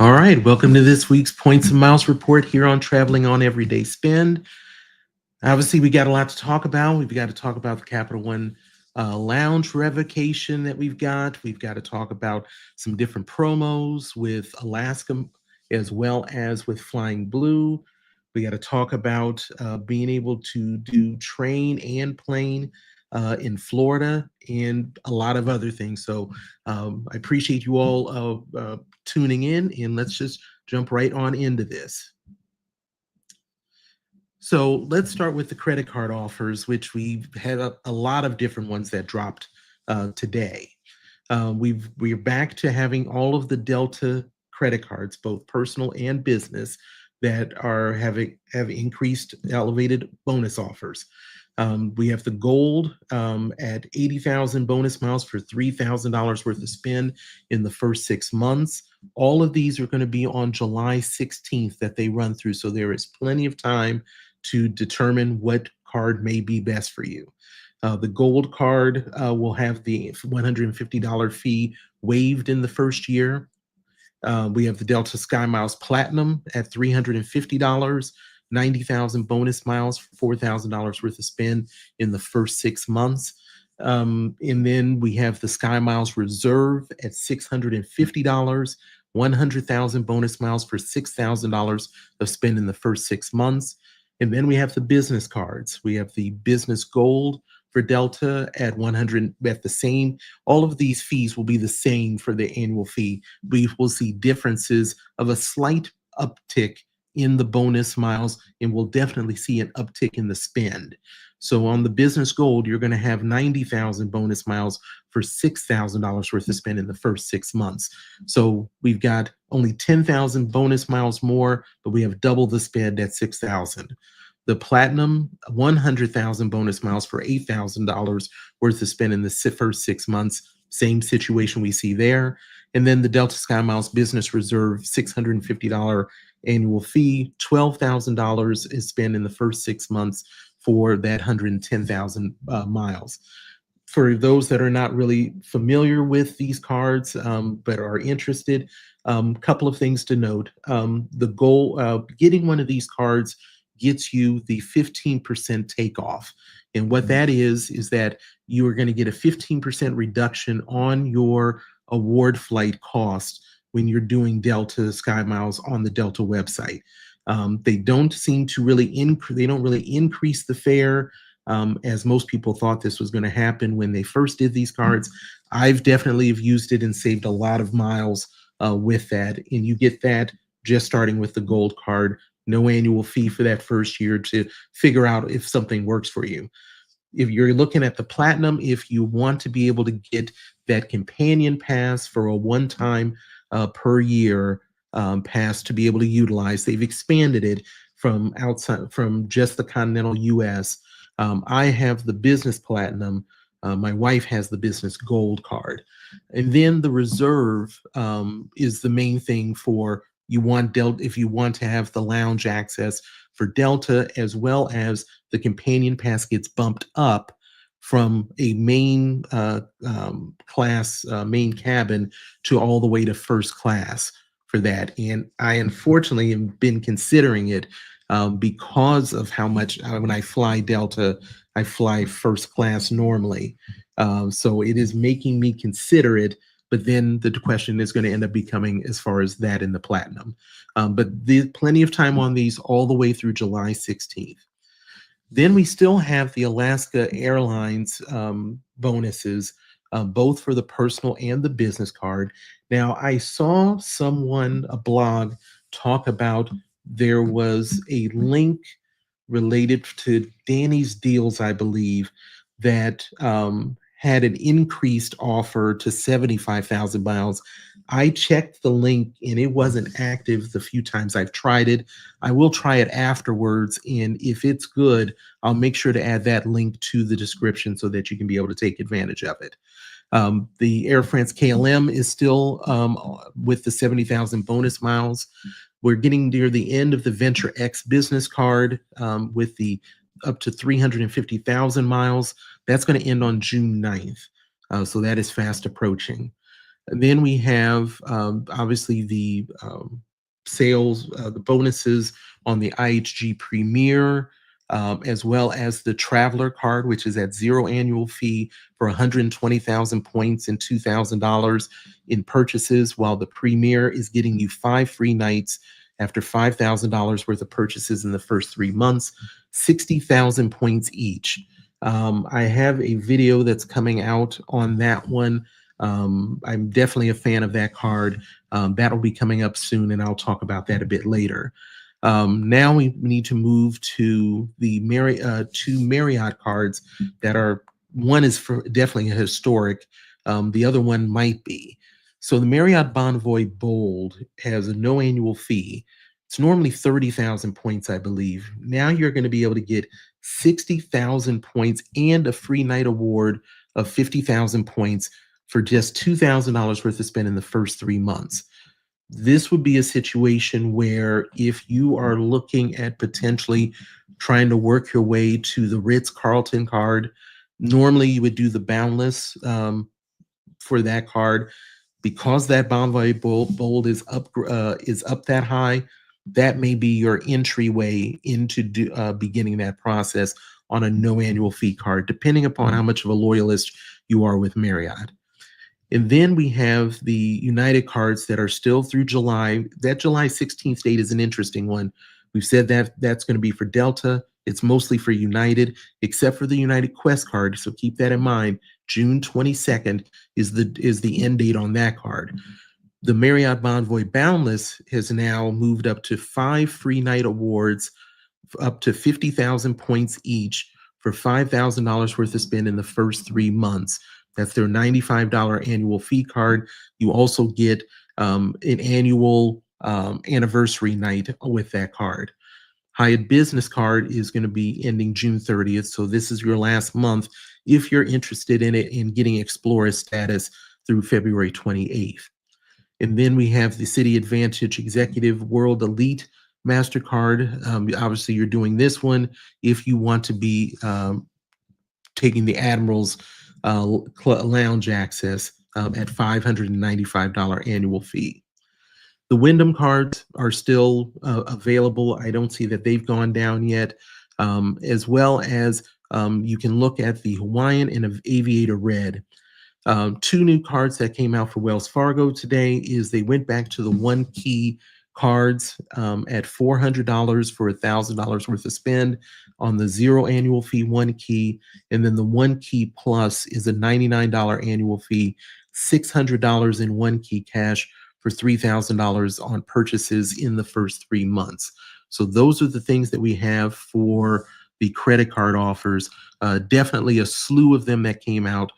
All right, welcome to this week's Points and Miles report here on Traveling on Everyday Spend. Obviously, we got a lot to talk about. We've got to talk about the Capital One lounge revocation that we've got. We've got to talk about some different promos with Alaska as well as with Flying Blue. We got to talk about being able to do train and plane in Florida and a lot of other things. So I appreciate you all tuning in, and let's just jump right on into this. So let's start with the credit card offers, which we've had a lot of different ones that dropped today. We're back to having all of the Delta credit cards, both personal and business, that have increased elevated bonus offers. We have the gold at 80,000 bonus miles for $3,000 worth of spend in the first 6 months. All of these are going to be on July 16th that they run through. So there is plenty of time to determine what card may be best for you. The gold card will have the $150 fee waived in the first year. We have the Delta Sky Miles Platinum at $350, 90,000 bonus miles for $4,000 worth of spend in the first 6 months. And then we have the Sky Miles Reserve at $650, 100,000 bonus miles for $6,000 of spend in the first 6 months. And then we have the business cards. We have the Business Gold for Delta at 100, at the same. All of these fees will be the same for the annual fee. We will see differences of a slight uptick in the bonus miles, and we'll definitely see an uptick in the spend. So on the Business Gold, you're going to have 90,000 bonus miles for $6,000 worth of spend in the first 6 months. So we've got only 10,000 bonus miles more, but we have double the spend at 6,000. The Platinum, 100,000 bonus miles for $8,000 worth of spend in the first 6 months. Same situation we see there. And then the Delta Sky Miles Business Reserve, $650 annual fee, $12,000 is spent in the first 6 months for that 110,000 miles. For those that are not really familiar with these cards but are interested, couple of things to note. The goal, getting one of these cards gets you the 15% takeoff. And what that is that you are going to get a 15% reduction on your award flight cost when you're doing Delta Sky Miles on the Delta website. They don't seem to really increase the fare as most people thought this was going to happen when they first did these cards. I've definitely have used it and saved a lot of miles with that. And you get that just starting with the gold card. No annual fee for that first year to figure out if something works for you. If you're looking at the Platinum, if you want to be able to get that companion pass for a one-time per year pass to be able to utilize, they've expanded it from outside, from just the continental US. I have the Business Platinum. My wife has the Business Gold card. And then the Reserve is the main thing for you want Delta, if you want to have the lounge access for Delta, as well as the companion pass gets bumped up from a main class, main cabin to all the way to first class for that. And I unfortunately have been considering it because of how much, when I fly Delta, I fly first class normally. So it is making me consider it. But then the question is going to end up becoming as far as that in the Platinum. But there's plenty of time on these all the way through July 16th. Then we still have the Alaska Airlines bonuses, both for the personal and the business card. Now, I saw a blog, talk about there was a link related to Danny's Deals, I believe, that had an increased offer to 75,000 miles. I checked the link and it wasn't active the few times I've tried it. I will try it afterwards, and if it's good, I'll make sure to add that link to the description so that you can be able to take advantage of it. The Air France KLM is still with the 70,000 bonus miles. We're getting near the end of the Venture X business card with the up to 350,000 miles. That's going to end on June 9th. So that is fast approaching. And then we have obviously the sales, the bonuses on the IHG Premier, as well as the Traveler Card, which is at zero annual fee for 120,000 points and $2,000 in purchases, while the Premier is getting you 5 free nights after $5,000 worth of purchases in the first 3 months, 60,000 points each. I have a video that's coming out on that one. I'm definitely a fan of that card. That'll be coming up soon, and I'll talk about that a bit later. Now we need to move to the two Marriott cards that are, one is for definitely a historic, the other one might be. So the Marriott Bonvoy Bold has a no annual fee. It's normally 30,000 points, I believe. Now you're going to be able to get 60,000 points and a free night award of 50,000 points for just $2,000 worth of spend in the first 3 months. This would be a situation where if you are looking at potentially trying to work your way to the Ritz-Carlton card, normally you would do the Boundless for that card. Because that Bonvoy Bold is up that high, that may be your entryway into beginning that process on a no annual fee card, depending upon how much of a loyalist you are with Marriott. And then we have the United cards that are still through July. That July 16th date is an interesting one. We've said that that's going to be for Delta. It's mostly for United, except for the United Quest card. So keep that in mind. June 22nd is the end date on that card. The Marriott Bonvoy Boundless has now moved up to 5 free night awards, up to 50,000 points each for $5,000 worth of spend in the first 3 months. That's their $95 annual fee card. You also get an annual anniversary night with that card. Hyatt Business Card is going to be ending June 30th. So this is your last month if you're interested in it and getting Explorer status through February 28th. And then we have the City Advantage Executive World Elite MasterCard. Obviously, you're doing this one if you want to be taking the Admiral's lounge access at $595 annual fee. The Wyndham cards are still available. I don't see that they've gone down yet, as well as you can look at the Hawaiian and Aviator Red. 2 new cards that came out for Wells Fargo today is they went back to the one key cards at $400 for $1,000 worth of spend on the 0 annual fee one key, and then the one key plus is a $99 annual fee, $600 in one key cash for $3,000 on purchases in the first 3 months. So those are the things that we have for the credit card offers. Definitely a slew of them that came out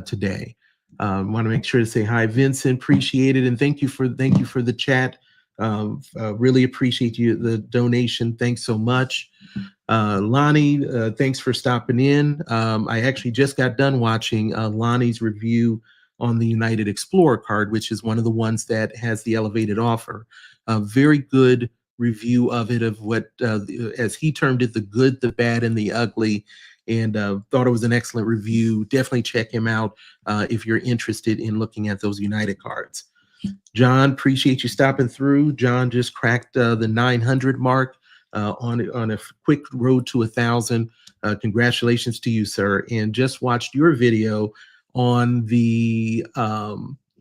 today. Want to make sure to say hi, Vincent. Appreciate it, and thank you for the chat. Really appreciate the donation. Thanks so much. Lonnie, thanks for stopping in. I actually just got done watching Lonnie's review on the United Explorer card, which is one of the ones that has the elevated offer. A very good review of it, of what, as he termed it, the good, the bad, and the ugly. And thought it was an excellent review. Definitely check him out if you're interested in looking at those United cards. John, appreciate you stopping through. John just cracked the 900 mark on a quick road to 1,000. Congratulations to you, sir. And just watched your video on the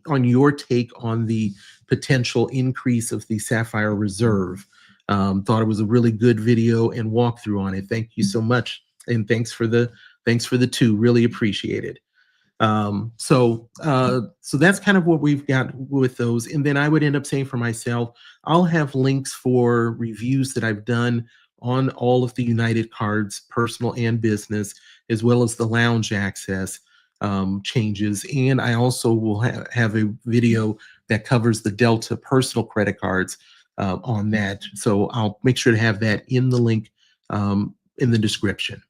on your take on the potential increase of the Sapphire Reserve. Thought it was a really good video and walkthrough on it. Thank you so much, and thanks for the 2. Really appreciate it. So that's kind of what we've got with those. And then I would end up saying for myself, I'll have links for reviews that I've done on all of the United cards, personal and business, as well as the lounge access changes. And I also will have a video that covers the Delta personal credit cards on that. So I'll make sure to have that in the link in the description.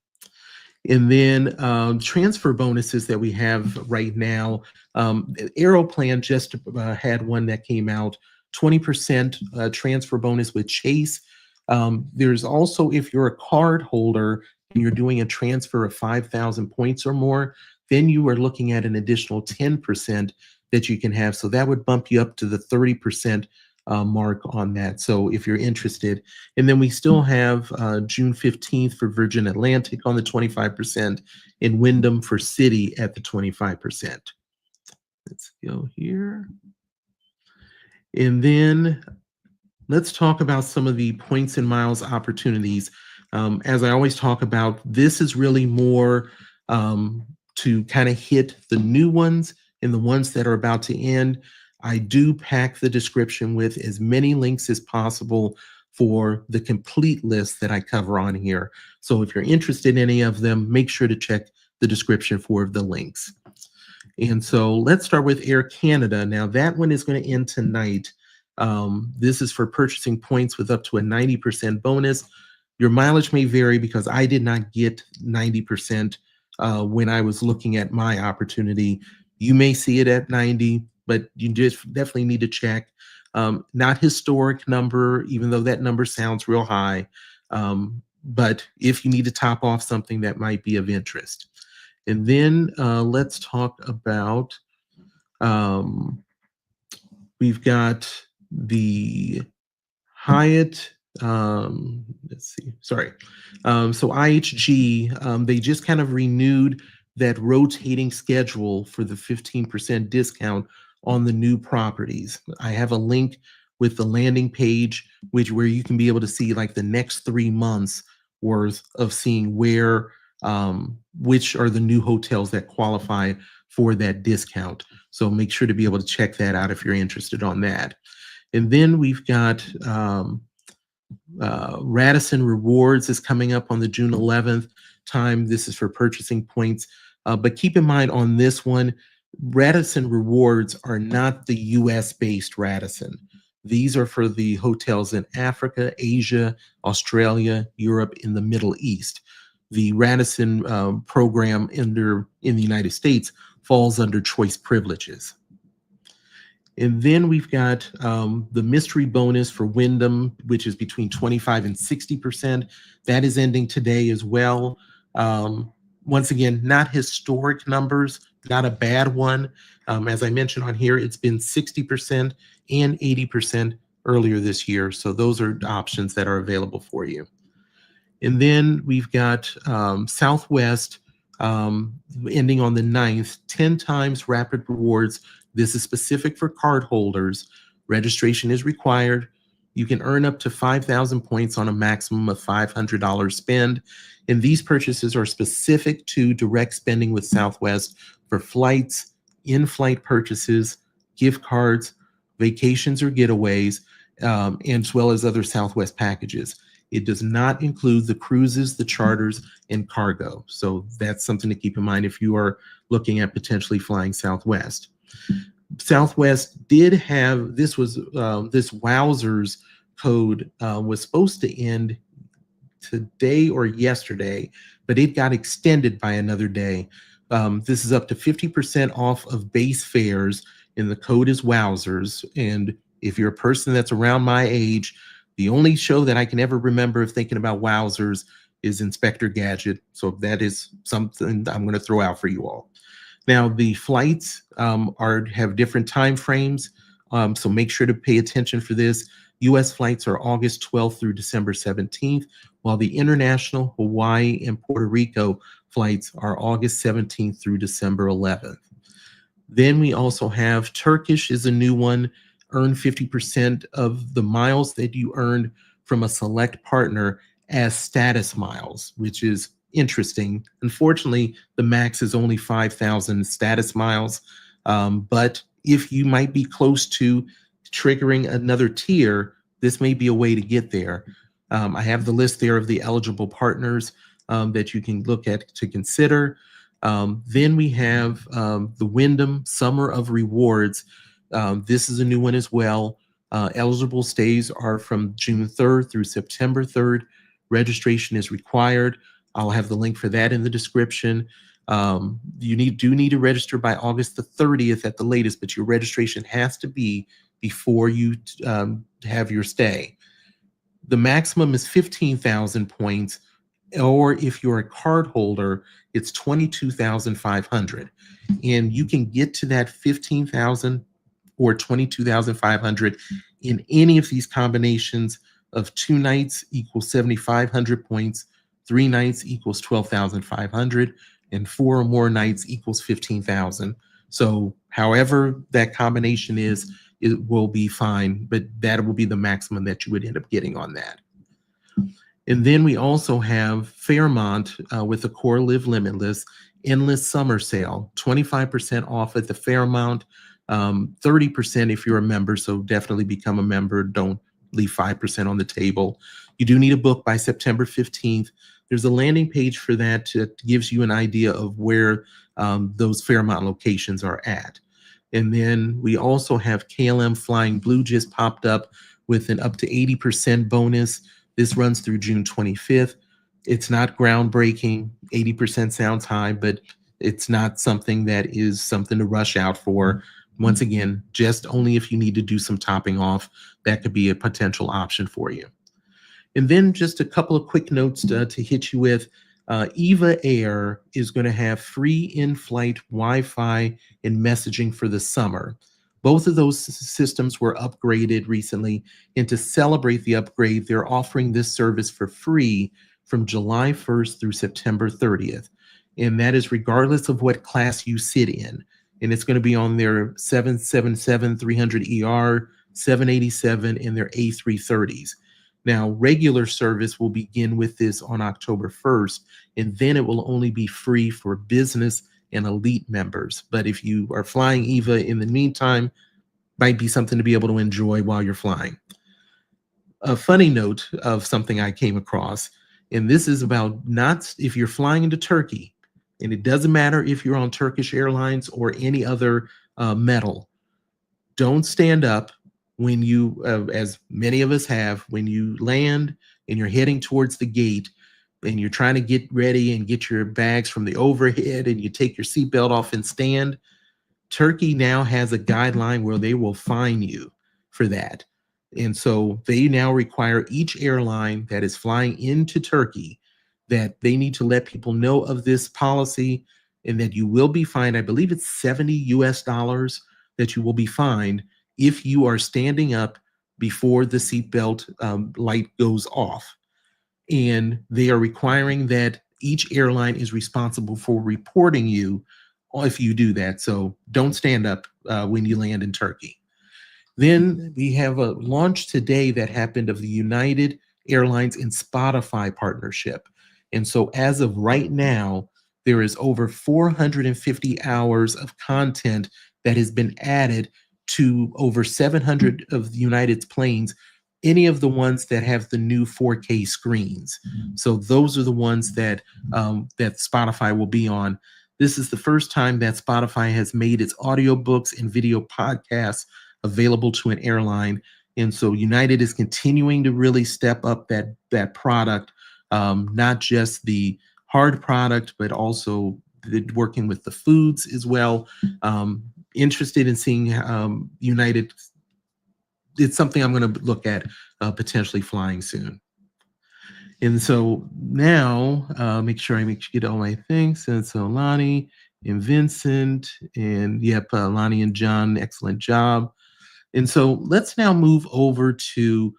And then transfer bonuses that we have right now. Aeroplan just had one that came out, 20% transfer bonus with Chase. There's also, if you're a card holder and you're doing a transfer of 5,000 points or more, then you are looking at an additional 10% that you can have. So that would bump you up to the 30% mark on that. So if you're interested, and then we still have June 15th for Virgin Atlantic on the 25%, and Wyndham for City at the 25%. Let's go here. And then let's talk about some of the points and miles opportunities. As I always talk about, this is really more to kind of hit the new ones and the ones that are about to end. I do pack the description with as many links as possible for the complete list that I cover on here. So if you're interested in any of them, make sure to check the description for the links. And so let's start with Air Canada. Now that one is going to end tonight. This is for purchasing points with up to a 90% bonus. Your mileage may vary because I did not get 90% when I was looking at my opportunity. You may see it at 90, but you just definitely need to check. Not historic number, even though that number sounds real high. But if you need to top off something that might be of interest. And then let's talk about, we've got the Hyatt, let's see, sorry. So IHG, they just kind of renewed that rotating schedule for the 15% discount on the new properties. I have a link with the landing page, where you can be able to see like the next 3 months worth of seeing where, which are the new hotels that qualify for that discount. So make sure to be able to check that out if you're interested on that. And then we've got Radisson Rewards is coming up on the June 11th time. This is for purchasing points. But keep in mind on this one, Radisson Rewards are not the US-based Radisson. These are for the hotels in Africa, Asia, Australia, Europe, and the Middle East. The Radisson program in the United States falls under choice privileges. And then we've got the mystery bonus for Wyndham, which is between 25 and 60%. That is ending today as well. Once again, not historic numbers, not a bad one. As I mentioned on here, it's been 60% and 80% earlier this year. So those are options that are available for you. And then we've got Southwest ending on the 9th, 10 times rapid rewards. This is specific for cardholders. Registration is required. You can earn up to 5,000 points on a maximum of $500 spend. And these purchases are specific to direct spending with Southwest for flights, in-flight purchases, gift cards, vacations or getaways, as well as other Southwest packages. It does not include the cruises, the charters, and cargo. So that's something to keep in mind if you are looking at potentially flying Southwest. Southwest did have, this Wowzers code was supposed to end today or yesterday, but it got extended by another day. This is up to 50% off of base fares, and the code is Wowzers. And if you're a person that's around my age, the only show that I can ever remember of thinking about Wowzers is Inspector Gadget. So that is something I'm going to throw out for you all. Now, the flights have different time frames, so make sure to pay attention for this. U.S. flights are August 12th through December 17th, while the international Hawaii and Puerto Rico flights are August 17th through December 11th. Then we also have Turkish is a new one. Earn 50% of the miles that you earned from a select partner as status miles, which is interesting. Unfortunately, the max is only 5,000 status miles. But if you might be close to triggering another tier, this may be a way to get there. I have the list there of the eligible partners that you can look at to consider. Then we have the Wyndham Summer of Rewards. This is a new one as well. Eligible stays are from June 3rd through September 3rd. Registration is required. I'll have the link for that in the description. You do need to register by August the 30th at the latest, but your registration has to be before you have your stay. The maximum is 15,000 points. or if you're a card holder, it's 22,500. And you can get to that 15,000 or 22,500 in any of these combinations of 2 nights equals 7,500 points, 3 nights equals 12,500, and 4 or more nights equals 15,000. So however that combination is, it will be fine, but that will be the maximum that you would end up getting on that. And then we also have Fairmont with the Accor Live Limitless Endless Summer Sale, 25% off at the Fairmont, 30% if you're a member. So definitely become a member. Don't leave 5% on the table. You do need a book by September 15th. There's a landing page for that that gives you an idea of where those Fairmont locations are at. And then we also have KLM Flying Blue just popped up with an up to 80% bonus. This runs through June 25th. It's not groundbreaking. 80% sounds high, but it's not something that is something to rush out for. Once again, just only if you need to do some topping off, that could be a potential option for you. And then just a couple of quick notes to hit you with. EVA Air is going to have free in-flight Wi-Fi and messaging for the summer. Both of those systems were upgraded recently, and to celebrate the upgrade, they're offering this service for free from July 1st through September 30th. And that is regardless of what class you sit in. And it's going to be on their 777-300ER, 787, and their A330s. Now, regular service will begin with this on October 1st, and then it will only be free for business and elite members. But if you are flying EVA in the meantime, might be something to be able to enjoy while you're flying. A funny note of something I came across, and this is about not if you're flying into Turkey, and it doesn't matter if you're on Turkish Airlines or any other metal, don't stand up when you, as many of us have, when you land and you're heading towards the gate and you're trying to get ready and get your bags from the overhead and you take your seatbelt off and stand. Turkey now has a guideline where they will fine you for that. And so they now require each airline that is flying into Turkey that they need to let people know of this policy and that you will be fined. I believe it's $70 that you will be fined if you are standing up before the seatbelt light goes off. And they are requiring that each airline is responsible for reporting you if you do that. So don't stand up when you land in Turkey. Then we have a launch today that happened of the United Airlines and Spotify partnership. And so as of right now, there is over 450 hours of content that has been added to over 700 of the United's planes, any of the ones that have the new 4K screens. So those are the ones that that Spotify will be on. This is the first time that Spotify has made its audiobooks and video podcasts available to an airline. And so United is continuing to really step up that product, not just the hard product, but also working with the foods as well. Interested in seeing United. It's something I'm going to look at potentially flying soon. And so now, make sure I get all my things. And so Lonnie and Vincent, and yep, Lonnie and John, excellent job. And so let's now move over to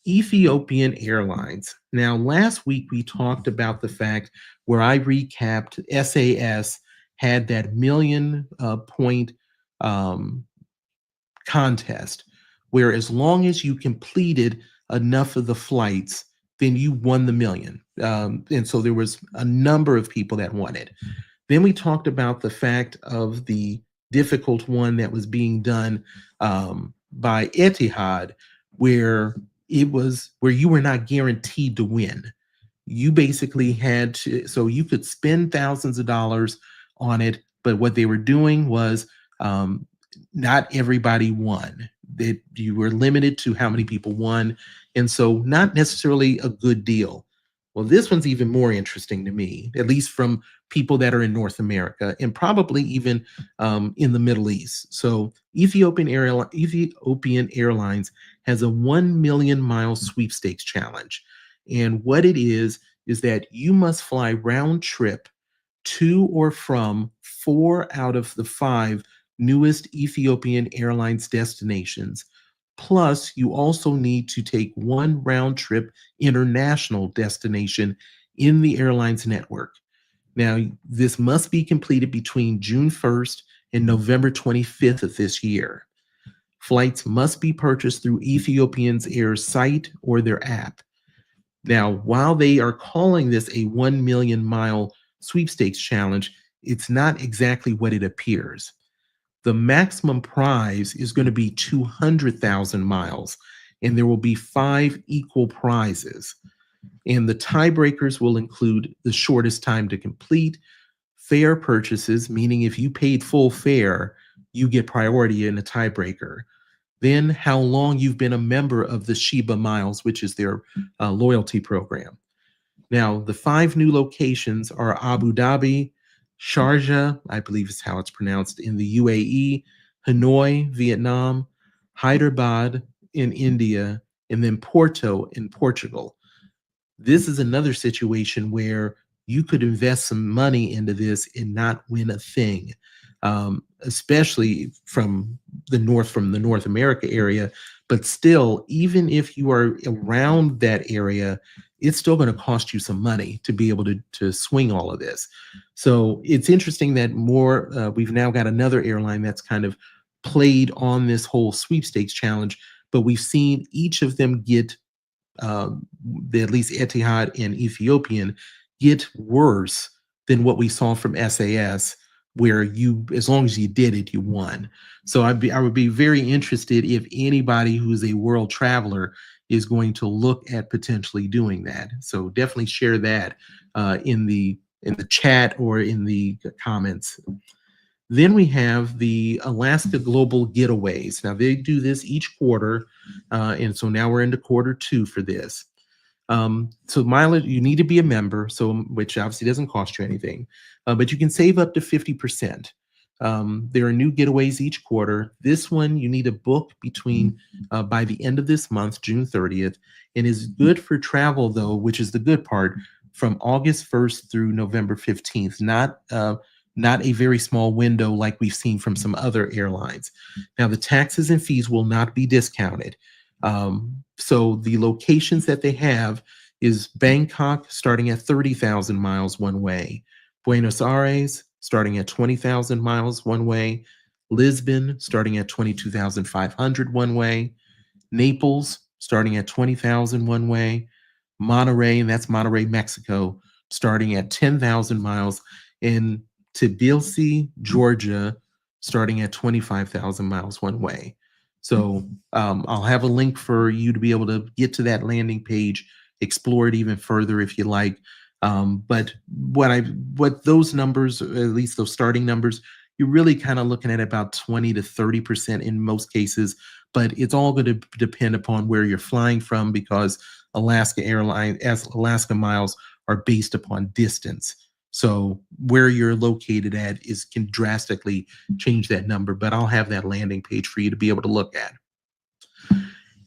Ethiopian Airlines. Now, last week we talked about the fact where I recapped SAS had that million point contest, where as long as you completed enough of the flights, then you won the million. And so there was a number of people that won it. Then we talked about the fact of the difficult one that was being done by Etihad, where you were not guaranteed to win. You basically had to, so you could spend thousands of dollars on it, but what they were doing was not everybody won. That you were limited to how many people won, and so not necessarily a good deal. Well, this one's even more interesting to me, at least from people that are in North America and probably even in the Middle East. So Ethiopian Airlines has a 1 million mile sweepstakes challenge. And what it is is that you must fly round trip to or from 4 out of the 5 newest Ethiopian Airlines destinations. Plus, you also need to take one round trip international destination in the airline's network. Now, this must be completed between June 1st and November 25th of this year. Flights must be purchased through Ethiopian's Air site or their app. Now, while they are calling this a 1 million mile sweepstakes challenge, it's not exactly what it appears. The maximum prize is going to be 200,000 miles, and there will be 5 equal prizes. And the tiebreakers will include the shortest time to complete, fare purchases, meaning if you paid full fare, you get priority in a tiebreaker. Then how long you've been a member of the Sheba Miles, which is their loyalty program. Now, the 5 new locations are Abu Dhabi, Sharjah, I believe is how it's pronounced, in the UAE, Hanoi, Vietnam, Hyderabad in India, and then Porto in Portugal. This is another situation where you could invest some money into this and not win a thing, especially from the North America area. But still, even if you are around that area, it's still going to cost you some money to be able to swing all of this. So it's interesting that we've now got another airline that's kind of played on this whole sweepstakes challenge, but we've seen each of them get at least Etihad and Ethiopian get worse than what we saw from SAS, where as long as you did it, you won. So I would be very interested if anybody who's a world traveler is going to look at potentially doing that. So definitely share that in the chat or in the comments. Then we have the Alaska Global Getaways. Now they do this each quarter, and so now we're into quarter 2 for this. So mileage, you need to be a member, which obviously doesn't cost you anything, but you can save up to 50%. There are new getaways each quarter. This one you need to book by the end of this month, June 30th, and is good for travel though, which is the good part, from August 1st through November 15th. Not a very small window like we've seen from some other airlines. Now, the taxes and fees will not be discounted. So the locations that they have is Bangkok starting at 30,000 miles one way, Buenos Aires starting at 20,000 miles one way, Lisbon starting at 22,500 one way, Naples starting at 20,000 one way, Monterey, and that's Monterey, Mexico, starting at 10,000 miles, and Tbilisi, Georgia, starting at 25,000 miles one way. So I'll have a link for you to be able to get to that landing page, explore it even further if you like. But what those numbers, at least those starting numbers, you're really kind of looking at about 20 to 30% in most cases, but it's all going to depend upon where you're flying from, because Alaska miles are based upon distance. So where you're located at can drastically change that number, but I'll have that landing page for you to be able to look at.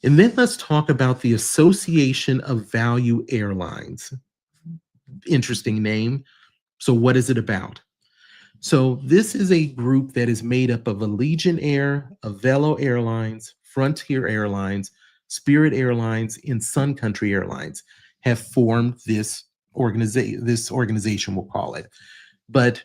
And then let's talk about the Association of Value Airlines. Interesting name. So what is it about? So this is a group that is made up of Allegiant Air, Avelo Airlines, Frontier Airlines, Spirit Airlines, and Sun Country Airlines have formed this organization, we'll call it. But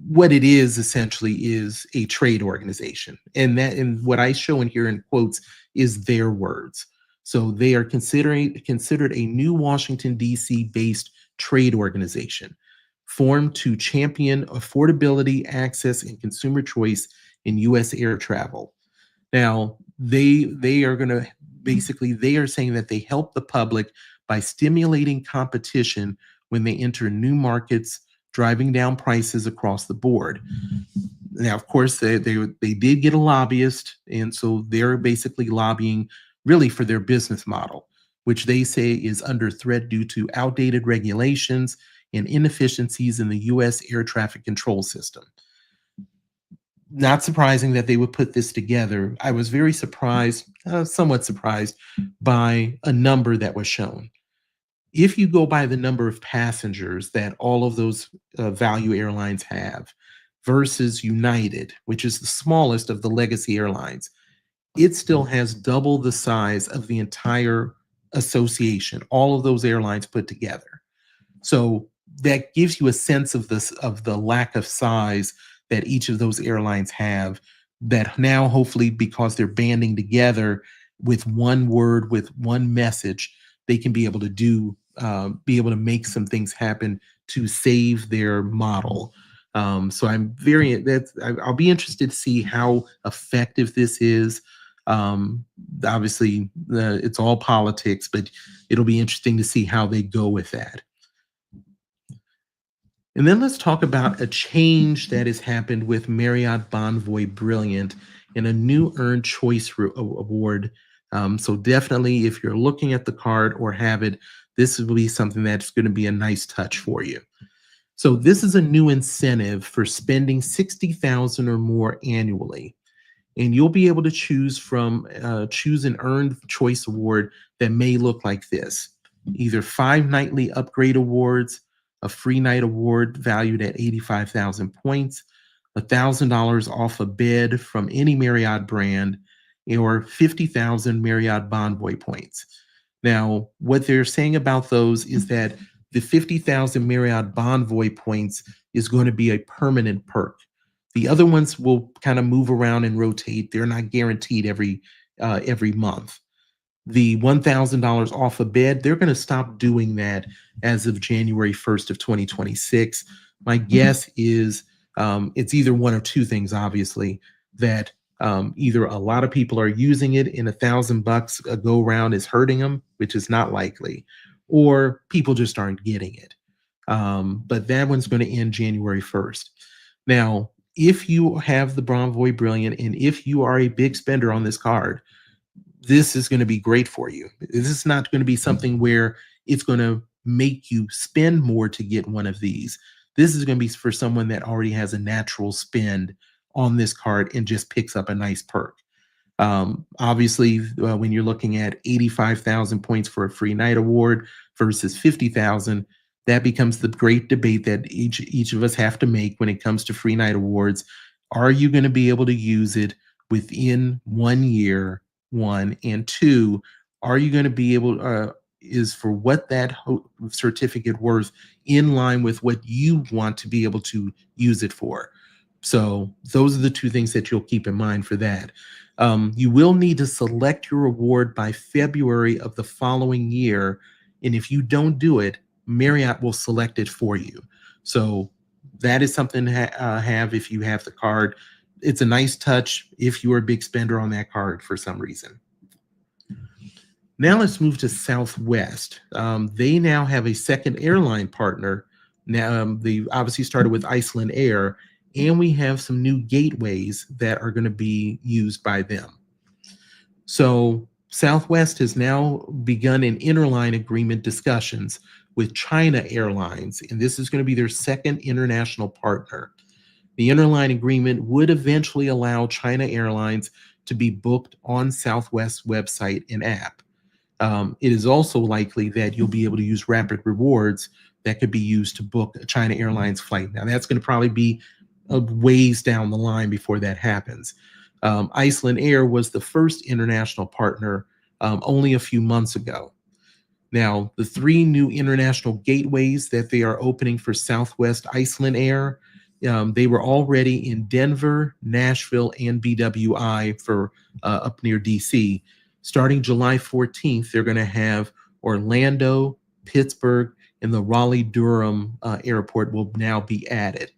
what it is essentially is a trade organization. And what I show in here in quotes is their words. So they are considered a new Washington, D.C. based trade organization formed to champion affordability, access, and consumer choice in U.S. air travel. Now, they are saying that they help the public by stimulating competition when they enter new markets, driving down prices across the board. Now, of course, they did get a lobbyist, and so they're basically lobbying really for their business model, which they say is under threat due to outdated regulations and inefficiencies in the U.S. air traffic control system. Not surprising that they would put this together. I was very surprised, somewhat surprised, by a number that was shown. if you go by the number of passengers that all of those value airlines have versus United, which is the smallest of the legacy airlines, it still has double the size of the entire association, all of those airlines put together. So that gives you a sense of this, of the lack of size that each of those airlines have, that now hopefully, because they're banding together with one word, with one message, they can be able to be able to make some things happen to save their model. So I'll be interested to see how effective this is. Obviously, it's all politics, but it'll be interesting to see how they go with that. And then let's talk about a change that has happened with Marriott Bonvoy Brilliant and a new Earned Choice Award. So definitely, if you're looking at the card or have it, this will be something that's going to be a nice touch for you. So this is a new incentive for spending $60,000 or more annually. And you'll be able to choose an Earned Choice Award that may look like this: either 5 nightly upgrade awards, a free night award valued at 85,000 points, $1,000 off a bed from any Marriott brand, or 50,000 Marriott Bonvoy points. Now, what they're saying about those is that the 50,000 Marriott Bonvoy points is going to be a permanent perk. The other ones will kind of move around and rotate. They're not guaranteed every month. The $1,000 off a bed, they're going to stop doing that as of January 1st of 2026. My guess is it's either one of two things, obviously, that either a lot of people are using it and $1,000 a go round is hurting them, which is not likely, or people just aren't getting it. But that one's going to end January 1st. Now, if you have the Bonvoy Brilliant and if you are a big spender on this card, this is going to be great for you. This is not going to be something where it's going to make you spend more to get one of these. This is going to be for someone that already has a natural spend on this card and just picks up a nice perk. Obviously, when you're looking at 85,000 points for a free night award versus 50,000, that becomes the great debate that each of us have to make when it comes to free night awards. Are you going to be able to use it within 1 year? One, and two, are you going to be able is for what that certificate worth in line with what you want to be able to use it for? So those are the two things that you'll keep in mind for that. You will need to select your award by February of the following year, and if you don't do it, Marriott will select it for you. So that is something to have if you have the card. It's a nice touch if you're a big spender on that card for some reason. Now let's move to Southwest. They now have a second airline partner. Now they obviously started with Iceland Air, and we have some new gateways that are going to be used by them. So Southwest has now begun an interline agreement discussions with China Airlines, and this is going to be their second international partner. The interline agreement would eventually allow China Airlines to be booked on Southwest's website and app. It is also likely that you'll be able to use Rapid Rewards that could be used to book a China Airlines flight. Now, that's going to probably be a ways down the line before that happens. Iceland Air was the first international partner only a few months ago. Now, the 3 new international gateways that they are opening for Southwest Iceland Air, they were already in Denver, Nashville, and BWI for up near DC. Starting July 14th, they're going to have Orlando, Pittsburgh, and the Raleigh-Durham airport will now be added.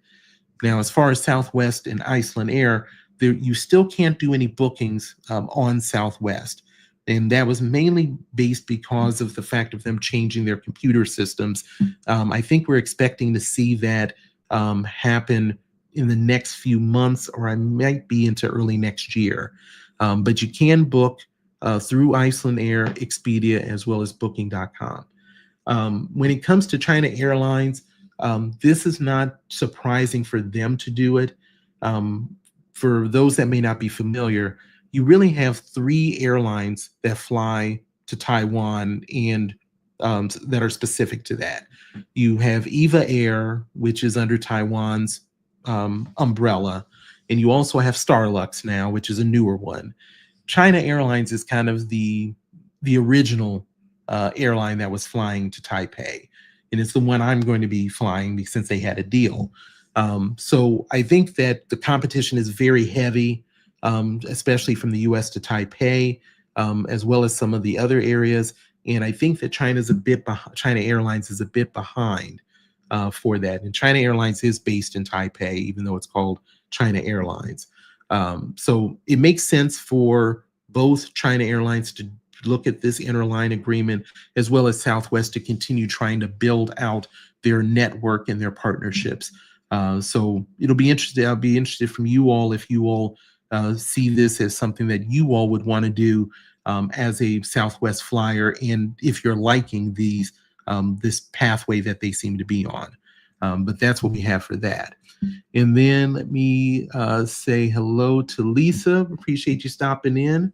Now, as far as Southwest and Iceland Air, you still can't do any bookings on Southwest. And that was mainly based because of the fact of them changing their computer systems. I think we're expecting to see that happen in the next few months, or I might be into early next year. But you can book through Iceland Air, Expedia, as well as Booking.com. When it comes to China Airlines, this is not surprising for them to do it. For those that may not be familiar, you really have 3 airlines that fly to Taiwan and that are specific to that. You have Eva Air, which is under Taiwan's umbrella, and you also have Starlux now, which is a newer one. China Airlines is kind of the original airline that was flying to Taipei, and it's the one I'm going to be flying since they had a deal. So I think that the competition is very heavy, especially from the U.S. to Taipei, as well as some of the other areas. And I think that China Airlines is a bit behind for that. And China Airlines is based in Taipei, even though it's called China Airlines. So it makes sense for both China Airlines to look at this interline agreement, as well as Southwest to continue trying to build out their network and their partnerships. So it'll be interesting. I'll be interested from you all if you all see this as something that you all would want to do as a Southwest flyer, and if you're liking this pathway that they seem to be on. But that's what we have for that. And then let me say hello to Lisa. Appreciate you stopping in.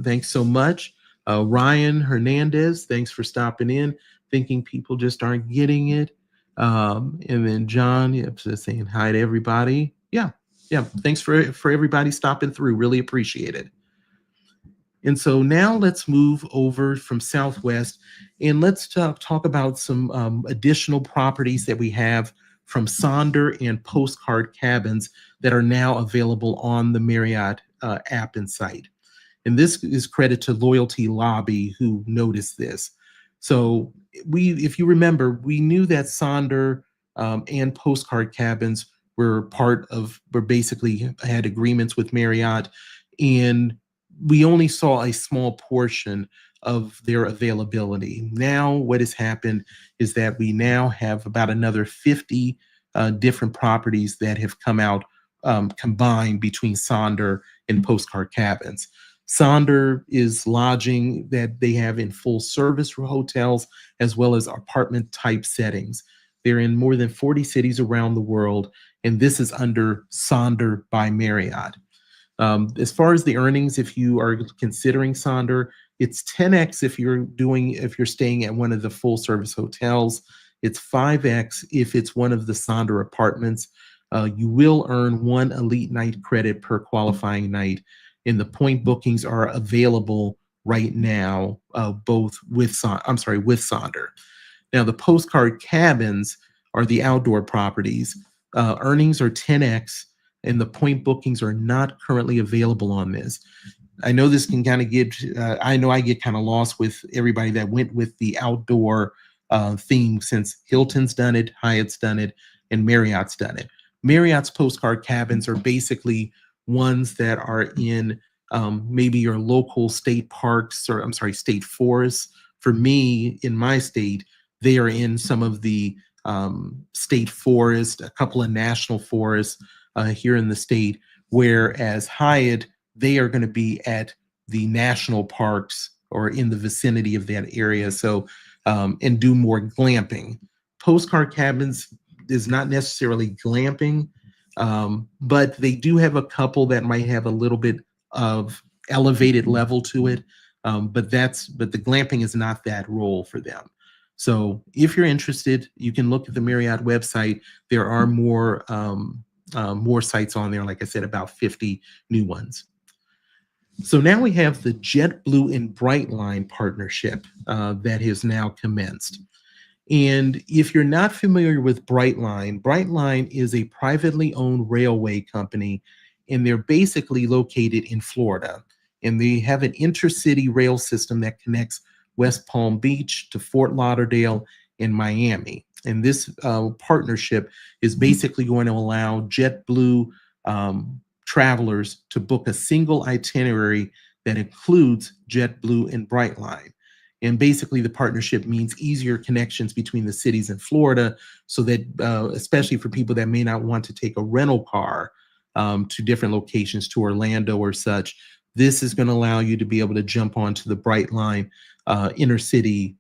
Thanks so much. Ryan Hernandez, thanks for stopping in. Thinking people just aren't getting it. And then John, just saying hi to everybody. Yeah. Thanks for everybody stopping through. Really appreciate it. And so now let's move over from Southwest and let's talk about some additional properties that we have from Sonder and Postcard cabins that are now available on the Marriott app and site. And this is credit to Loyalty Lobby, who noticed this. So if you remember, we knew that Sonder and Postcard cabins were basically had agreements with Marriott, and we only saw a small portion of their availability. Now, what has happened is that we now have about another 50 different properties that have come out combined between Sonder and Postcard cabins. Sonder is lodging that they have in full service hotels as well as apartment type settings. They're in more than 40 cities around the world, and this is under Sonder by Marriott. As far as the earnings, if you are considering Sonder, it's 10x if you're staying at one of the full service hotels. It's 5x if it's one of the Sonder apartments. You will earn 1 elite night credit per qualifying night, and the point bookings are available right now, both with Sonder. Now, the Postcard cabins are the outdoor properties. Earnings are 10x, and the point bookings are not currently available on this. I know this can kind of I know I get kind of lost with everybody that went with the outdoor theme, since Hilton's done it, Hyatt's done it, and Marriott's done it. Marriott's Postcard cabins are basically ones that are in maybe your local state parks, or state forests. For me, in my state, they are in some of the state forest, a couple of national forests here in the state, whereas Hyatt, they are going to be at the national parks or in the vicinity of that area. So, and do more glamping. Postcard cabins is not necessarily glamping, but they do have a couple that might have a little bit of elevated level to it. But the glamping is not that role for them. So if you're interested, you can look at the Marriott website. There are more sites on there, like I said, about 50 new ones. So now we have the JetBlue and Brightline partnership that has now commenced. And if you're not familiar with Brightline, Brightline is a privately owned railway company, and they're basically located in Florida. And they have an intercity rail system that connects West Palm Beach to Fort Lauderdale and Miami. And this partnership is basically going to allow JetBlue travelers to book a single itinerary that includes JetBlue and Brightline. And basically the partnership means easier connections between the cities in Florida, so that especially for people that may not want to take a rental car to different locations, to Orlando or such, this is going to allow you to be able to jump onto the Brightline intercity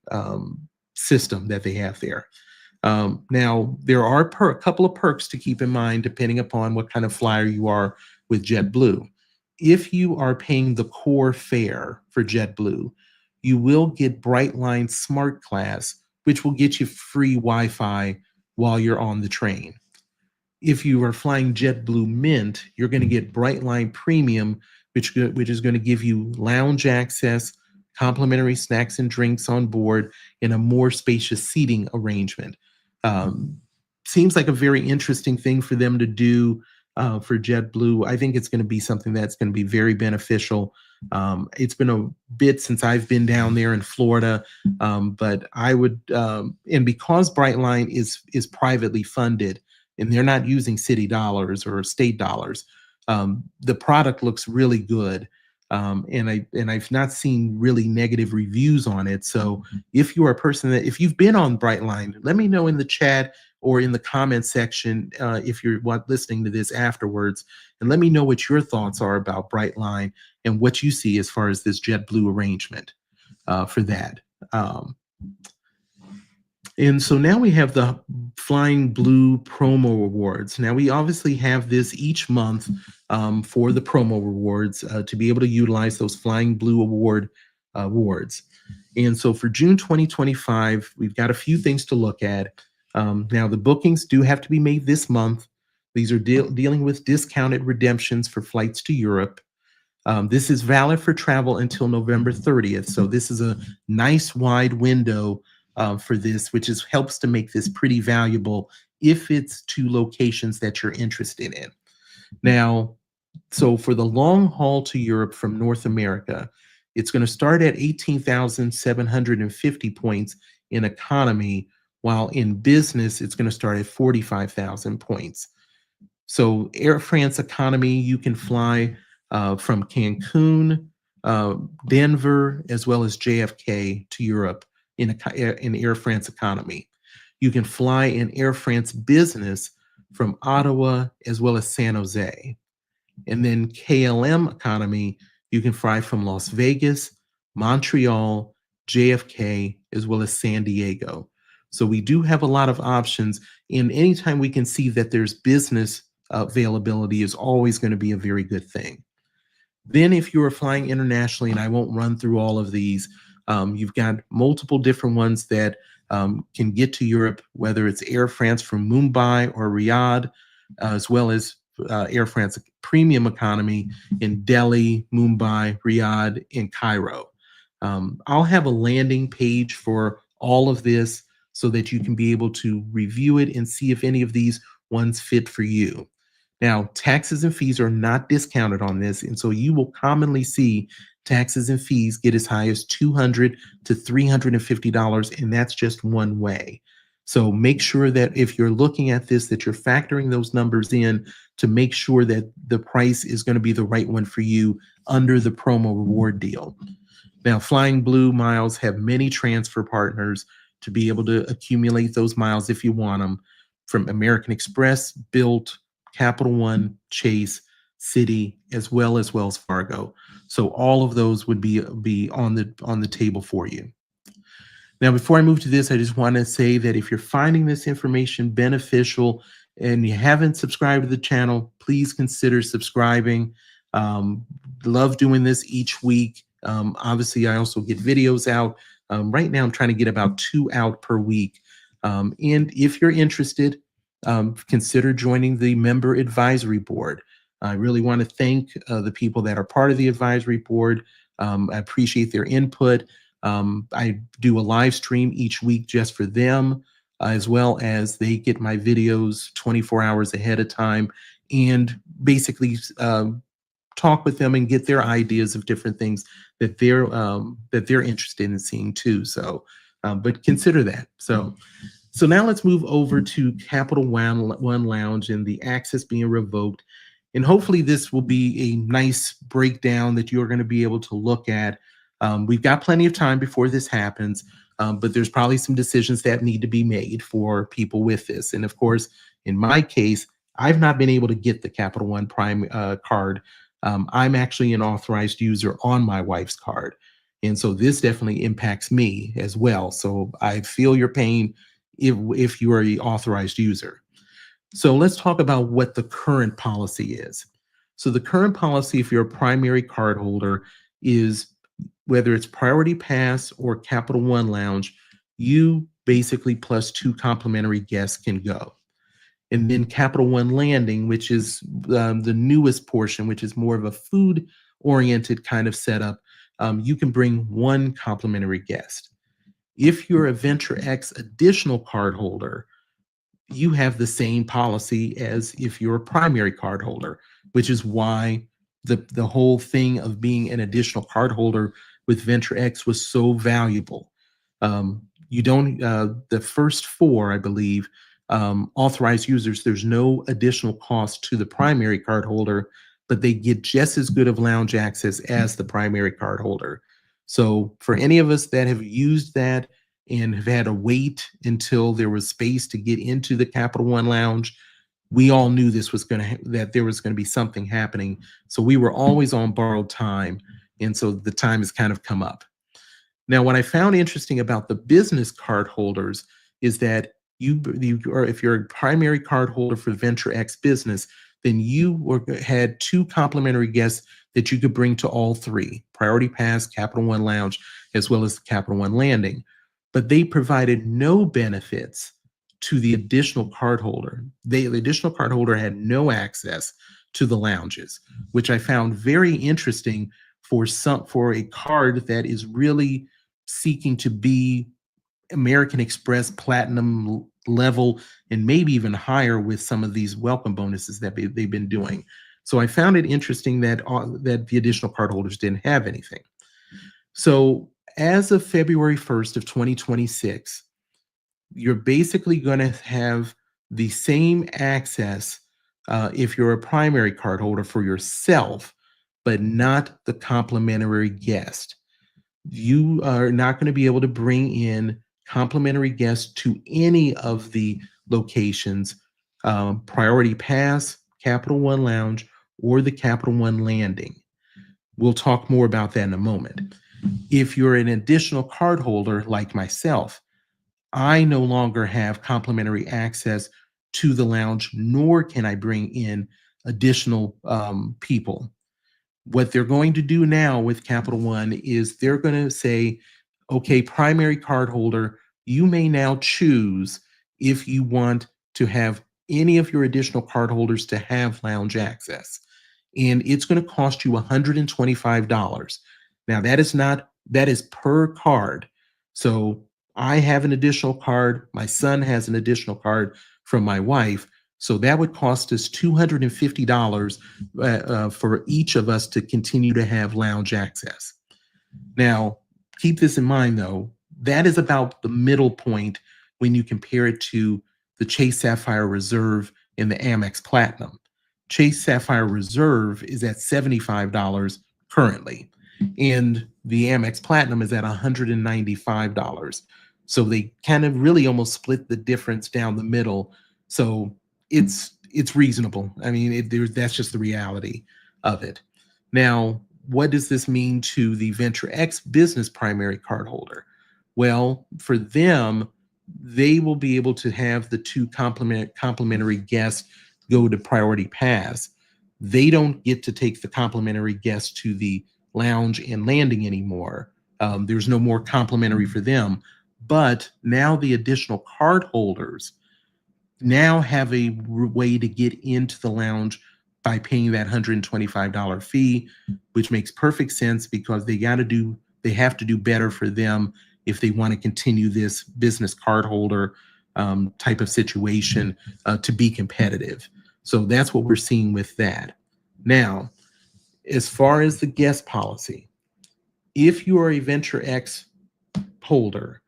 system that they have there. Now, there are a couple of perks to keep in mind depending upon what kind of flyer you are with JetBlue. If you are paying the core fare for JetBlue, you will get Brightline Smart Class, which will get you free Wi-Fi while you're on the train. If you are flying JetBlue Mint, you're going to get Brightline Premium, which is going to give you lounge access, complimentary snacks and drinks on board, and a more spacious seating arrangement. Um, Seems like a very interesting thing for them to do for JetBlue. I think it's going to be something that's going to be very beneficial. It's been a bit since I've been down there in Florida, but I would, and because Brightline is privately funded, and they're not using city dollars or state dollars. The product looks really good, and I've not seen really negative reviews on it. So if you are a person that if you've been on Brightline, let me know in the chat or in the comment section if you're listening to this afterwards, and let me know what your thoughts are about Brightline and what you see as far as this JetBlue arrangement for that. And so now we have the Flying Blue promo rewards. Now we obviously have this each month for the promo rewards to be able to utilize those Flying Blue awards. And so for June 2025, we've got a few things to look at. Now the bookings do have to be made this month. These are dealing with discounted redemptions for flights to Europe. This is valid for travel until November 30th. So this is a nice wide window for this, which helps to make this pretty valuable if it's to locations that you're interested in. Now, so for the long haul to Europe from North America, it's going to start at 18,750 points in economy, while in business, it's going to start at 45,000 points. So Air France economy, you can fly from Cancun, Denver, as well as JFK to Europe in Air France economy. You can fly in Air France business from Ottawa as well as San Jose. And then KLM economy, you can fly from Las Vegas, Montreal, JFK, as well as San Diego. So we do have a lot of options, and anytime we can see that there's business availability is always going to be a very good thing. Then if you are flying internationally, and I won't run through all of these, you've got multiple different ones that can get to Europe, whether it's Air France from Mumbai or Riyadh, as well as Air France Premium Economy in Delhi, Mumbai, Riyadh, and Cairo. I'll have a landing page for all of this so that you can be able to review it and see if any of these ones fit for you. Now, taxes and fees are not discounted on this, and so you will commonly see taxes and fees get as high as $200 to $350, and that's just one way. So make sure that if you're looking at this, that you're factoring those numbers in to make sure that the price is going to be the right one for you under the promo reward deal. Now, Flying Blue miles have many transfer partners to be able to accumulate those miles if you want them, from American Express, Bilt, Capital One, Chase, Citi, as well as Wells Fargo. So all of those would be on the table for you. Now, before I move to this, I just want to say that if you're finding this information beneficial and you haven't subscribed to the channel, please consider subscribing. Love doing this each week. Obviously, I also get videos out. Right now, I'm trying to get about 2 out per week. And if you're interested, consider joining the member advisory board. I really want to thank the people that are part of the advisory board. I appreciate their input. I do a live stream each week just for them, as well as they get my videos 24 hours ahead of time, and basically talk with them and get their ideas of different things that they're interested in seeing too. So, but consider that. So now let's move over to Capital One Lounge and the access being revoked. And hopefully this will be a nice breakdown that you're going to be able to look at. We've got plenty of time before this happens, but there's probably some decisions that need to be made for people with this. And of course, in my case, I've not been able to get the Capital One Prime card. I'm actually an authorized user on my wife's card. And so this definitely impacts me as well. So I feel your pain if you are an authorized user. So let's talk about what the current policy is. So the current policy, if you're a primary card holder, is whether it's Priority Pass or Capital One Lounge, you basically plus 2 complimentary guests can go. And then Capital One Landing, which is the newest portion, which is more of a food-oriented kind of setup, you can bring 1 complimentary guest. If you're a Venture X additional card holder, you have the same policy as if you're a primary card holder, which is why the whole thing of being an additional card holder with Venture X was so valuable. You don't, the first 4, I believe, authorized users, there's no additional cost to the primary card holder, but they get just as good of lounge access as the primary card holder. So for any of us that have used that and have had to wait until there was space to get into the Capital One Lounge, we all knew this was that there was going to be something happening. So we were always on borrowed time. And so the time has kind of come up. Now, what I found interesting about the business card holders is that if you're a primary card holder for Venture X Business, then you had 2 complimentary guests that you could bring to all 3, Priority Pass, Capital One Lounge, as well as the Capital One Landing. But they provided no benefits to the additional card holder. The additional card holder had no access to the lounges, which I found very interesting for a card that is really seeking to be American Express Platinum level and maybe even higher with some of these welcome bonuses that they've been doing. So I found it interesting that the additional card holders didn't have anything. So as of February 1st of 2026, you're basically going to have the same access if you're a primary card holder for yourself, but not the complimentary guest. You are not going to be able to bring in complimentary guests to any of the locations, Priority Pass, Capital One Lounge, or the Capital One Landing. We'll talk more about that in a moment. If you're an additional card holder like myself, I no longer have complimentary access to the lounge, nor can I bring in additional people. What they're going to do now with Capital One is they're going to say, okay, primary card holder, you may now choose if you want to have any of your additional card holders to have lounge access. And it's going to cost you $125. Now, that is per card. So I have an additional card. My son has an additional card from my wife. So that would cost us $250 for each of us to continue to have lounge access. Now, keep this in mind, though. That is about the middle point when you compare it to the Chase Sapphire Reserve and the Amex Platinum. Chase Sapphire Reserve is at $75 currently, and the Amex Platinum is at $195. So they kind of really almost split the difference down the middle. So it's reasonable. I mean, that's just the reality of it. Now, what does this mean to the Venture X business primary card holder? Well, for them, they will be able to have the 2 complimentary guests go to Priority Pass. They don't get to take the complimentary guests to the lounge and landing anymore. There's no more complimentary for them. But now the additional card holders now have a way to get into the lounge by paying that $125 fee, which makes perfect sense because they have to do better for them if they want to continue this business card holder type of situation to be competitive. So that's what we're seeing with that. Now, as far as the guest policy, if you are a Venture X holder,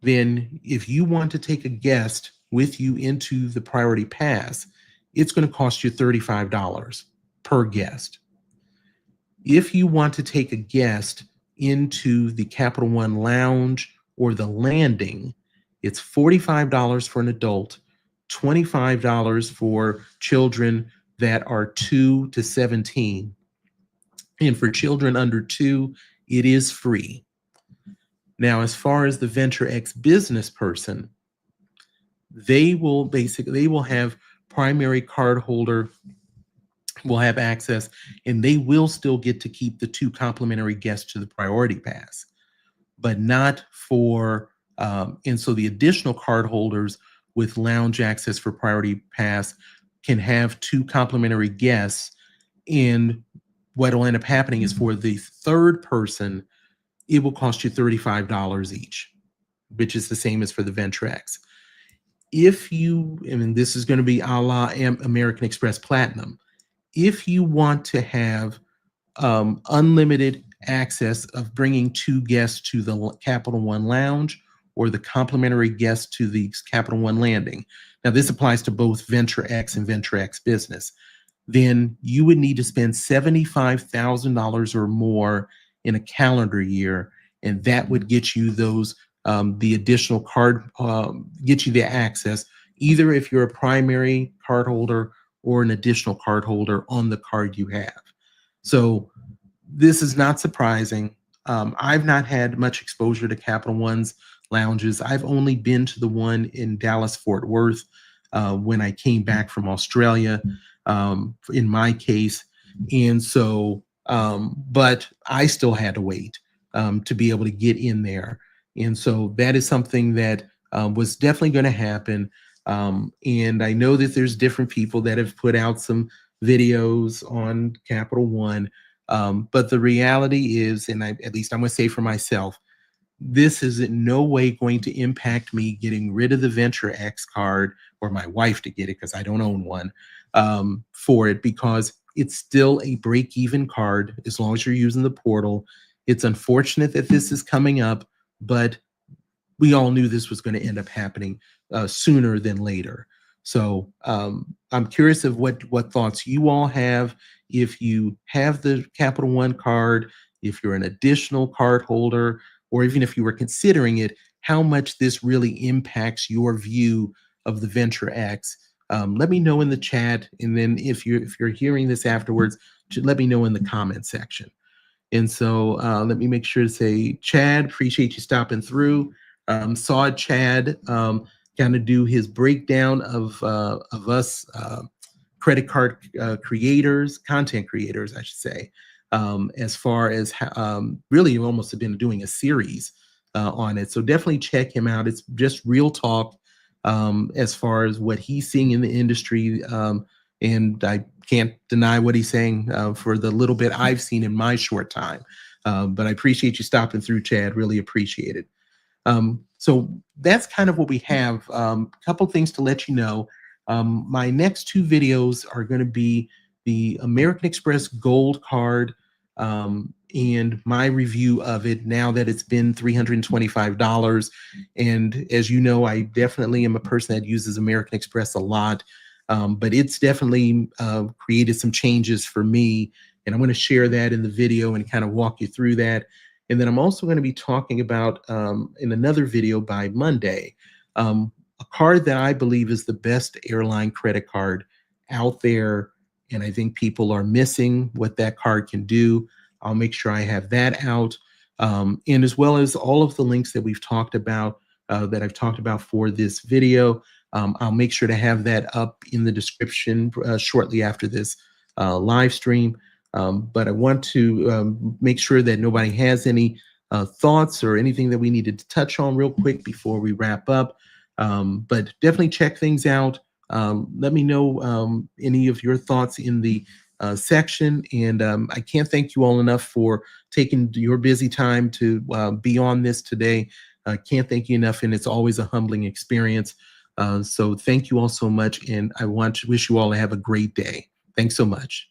then if you want to take a guest with you into the Priority Pass, it's going to cost you $35 per guest. If you want to take a guest into the Capital One Lounge or the Landing, it's $45 for an adult, $25 for children that are 2 to 17. And for children under 2, it is free. Now, as far as the Venture X business person, they will have primary card holder will have access, and they will still get to keep the 2 complimentary guests to the priority pass, but not for, and so the additional card holders with lounge access for priority pass can have 2 complimentary guests. And what will end up happening is for the third person, it will cost you $35 each, which is the same as for the Ventrex. If you, I mean, this is going to be a la American Express Platinum. If you want to have unlimited access of bringing 2 guests to the Capital One Lounge or the complimentary guests to the Capital One Landing. Now, this applies to both Venture X and Venture X Business. Then you would need to spend $75,000 or more in a calendar year, and that would get you those the additional card, get you the access, either if you're a primary card holder or an additional card holder on the card you have. So this is not surprising. I've not had much exposure to Capital One's lounges. I've only been to the one in Dallas, Fort Worth, when I came back from Australia, in my case. And so, but I still had to wait to be able to get in there. And so that is something that was definitely going to happen. And I know that there's different people that have put out some videos on Capital One. But the reality is, and at least I'm going to say for myself, this is in no way going to impact me getting rid of the Venture X card, or my wife to get it because I don't own one, for it, because it's still a break-even card as long as you're using the portal. It's unfortunate that this is coming up, but we all knew this was going to end up happening sooner than later. So I'm curious of what thoughts you all have. If you have the Capital One card, if you're an additional card holder, or even if you were considering it, how much this really impacts your view of the Venture X. Let me know in the chat, and then if you're hearing this afterwards, let me know in the comment section. And so let me make sure to say, Chad, appreciate you stopping through. Saw Chad kind of do his breakdown of us credit card creators, content creators, I should say, as far as really almost have been doing a series on it. So definitely check him out. It's just real talk as far as what he's seeing in the industry. And I can't deny what he's saying for the little bit I've seen in my short time. But I appreciate you stopping through, Chad. Really appreciate it. So that's kind of what we have. A couple things to let you know. My next 2 videos are going to be the American Express Gold card and my review of it now that it's been $325. And as you know, I definitely am a person that uses American Express a lot, but it's definitely created some changes for me. And I'm going to share that in the video and kind of walk you through that. And then I'm also going to be talking about, in another video by Monday, a card that I believe is the best airline credit card out there. And I think people are missing what that card can do. I'll make sure I have that out. And as well as all of the links that we've talked about, that I've talked about for this video, I'll make sure to have that up in the description shortly after this live stream. But I want to make sure that nobody has any thoughts or anything that we needed to touch on real quick before we wrap up. But definitely check things out. Let me know any of your thoughts in the section. And I can't thank you all enough for taking your busy time to be on this today. I can't thank you enough, and it's always a humbling experience. So thank you all so much, and I want to wish you all to have a great day. Thanks so much.